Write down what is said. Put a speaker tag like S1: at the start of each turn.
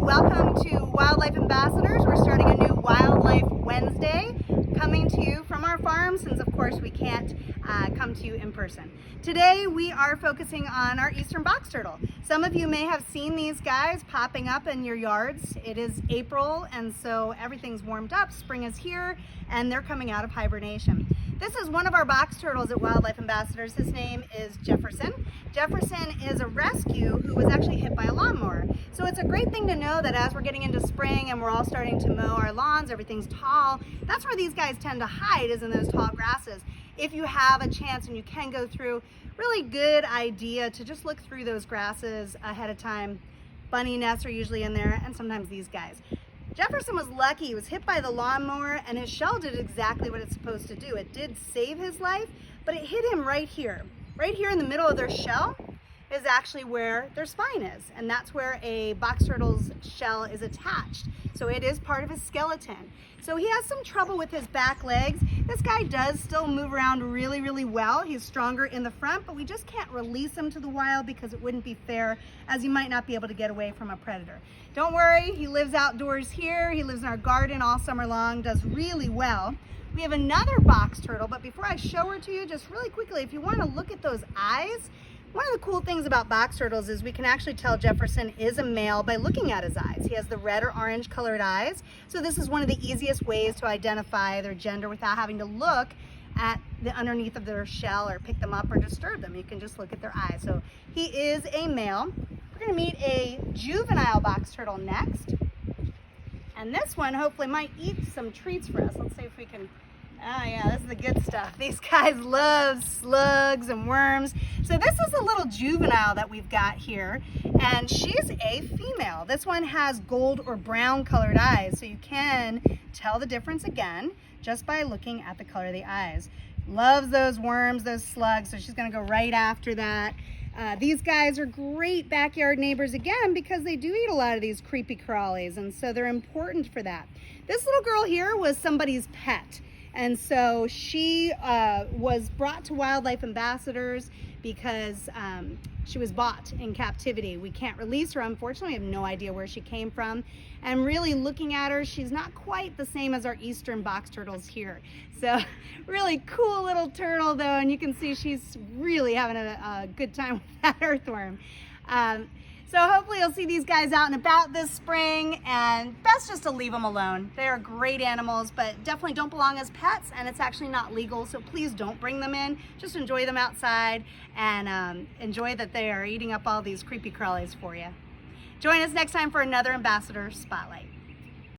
S1: welcome to Wildlife Ambassadors. We're starting a new Wildlife Wednesday, coming to you from our farm since of course we can't come to you in person. Today we are focusing on our eastern box turtle. Some of you may have seen these guys popping up in your yards. It is April and so everything's warmed up, spring is here, and they're coming out of hibernation. This is one of our box turtles at Wildlife Ambassadors. His name is Jefferson. Jefferson is a rescue who was actually hit by a lawnmower. So it's a great thing to know that as we're getting into spring and we're all starting to mow our lawns, everything's tall, that's where these guys tend to hide, is in those tall grasses. If you have a chance and you can go through, really good idea to just look through those grasses ahead of time. Bunny nests are usually in there, and sometimes these guys. Jefferson was lucky. He was hit by the lawnmower and his shell did exactly what it's supposed to do. It did save his life, but it hit him right here. Right here in the middle of their shell is actually where their spine is, and that's where a box turtle's shell is attached. So it is part of his skeleton. So he has some trouble with his back legs. This guy does still move around really, really well. He's stronger in the front, but we just can't release him to the wild because it wouldn't be fair, as he might not be able to get away from a predator. Don't worry, he lives outdoors here. He lives in our garden all summer long, does really well. We have another box turtle, but before I show her to you, just really quickly, if you want to look at those eyes, one of the cool things about box turtles is we can actually tell Jefferson is a male by looking at his eyes. He has the red or orange colored eyes. So this is one of the easiest ways to identify their gender without having to look at the underneath of their shell or pick them up or disturb them. You can just look at their eyes. So he is a male. We're gonna meet a juvenile box turtle next. And this one hopefully might eat some treats for us. Let's see if we can. Oh yeah, this is the good stuff. These guys love slugs and worms. So this is a little juvenile that we've got here, and she's a female. This one has gold or brown colored eyes, so you can tell the difference again just by looking at the color of the eyes. Loves those worms, those slugs, so she's gonna go right after that. These guys are great backyard neighbors again because they do eat a lot of these creepy crawlies, and so they're important for that. This little girl here was somebody's pet. And so she was brought to Wildlife Ambassadors because she was bought in captivity. We can't release her, unfortunately. We have no idea where she came from. And really looking at her, she's not quite the same as our eastern box turtles here. So really cool little turtle though, and you can see she's really having a good time with that earthworm. So hopefully you'll see these guys out and about this spring, and best just to leave them alone. They are great animals, but definitely don't belong as pets, and it's actually not legal, so please don't bring them in. Just enjoy them outside and enjoy that they are eating up all these creepy crawlies for you. Join us next time for another Ambassador Spotlight.